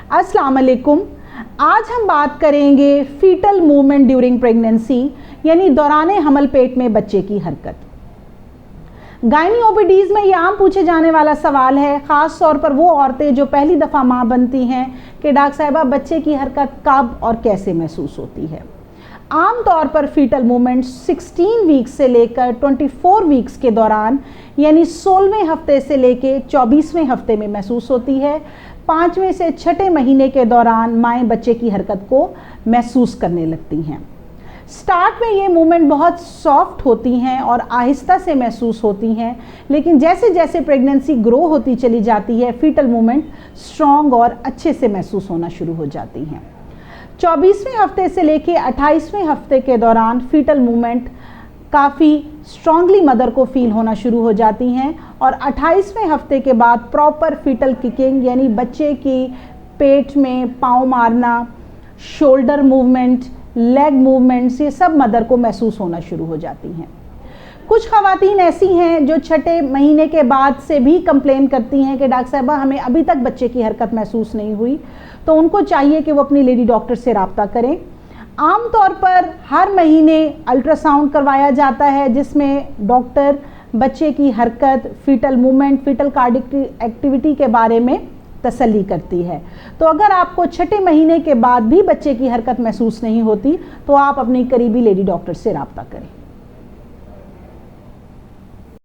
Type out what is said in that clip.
अस्सलाम वालेकुम। आज हम बात करेंगे फीटल मूवमेंट ड्यूरिंग प्रेगनेंसी, यानी दौरान हमल पेट में बच्चे की हरकत। गायनी ओबीडीज में ये आम पूछे जाने वाला सवाल है, ख़ास तौर पर वो औरतें जो पहली दफ़ा माँ बनती हैं कि डॉक्टर साहिबा बच्चे की हरकत कब और कैसे महसूस होती है। आम तौर पर फीटल मूवमेंट 16 वीक्स से लेकर 24 वीक्स के दौरान, यानी 16वें हफ्ते से लेकर 24वें हफ्ते में महसूस होती है। 5वें से 6ठे महीने के दौरान माएँ बच्चे की हरकत को महसूस करने लगती हैं। स्टार्ट में ये मूवमेंट बहुत सॉफ्ट होती हैं और आहिस्ता से महसूस होती हैं, लेकिन जैसे जैसे प्रेगनेंसी ग्रो होती चली जाती है फीटल मूवमेंट स्ट्रॉन्ग और अच्छे से महसूस होना शुरू हो जाती हैं। 24वें हफ्ते से लेके 28वें हफ्ते के दौरान फीटल मूवमेंट काफ़ी स्ट्रांगली मदर को फील होना शुरू हो जाती हैं और 28वें हफ्ते के बाद प्रॉपर फीटल किकिंग, यानी बच्चे की पेट में पाँव मारना, शोल्डर मूवमेंट, लेग मूवमेंट्स, ये सब मदर को महसूस होना शुरू हो जाती हैं। कुछ ख़वातीन ऐसी हैं जो 6ठे महीने के बाद से भी कंप्लेन करती हैं कि डॉक्टर साहबा हमें अभी तक बच्चे की हरकत महसूस नहीं हुई, तो उनको चाहिए कि वो अपनी लेडी डॉक्टर से रब्ता करें। आम तौर पर हर महीने अल्ट्रासाउंड करवाया जाता है, जिसमें डॉक्टर बच्चे की हरकत, fetal movement, fetal cardiac activity के बारे में तसल्ली करती है। तो अगर आपको 6ठे महीने के बाद भी बच्चे की हरकत महसूस नहीं होती तो आप अपनी करीबी लेडी डॉक्टर से रब्ता करें।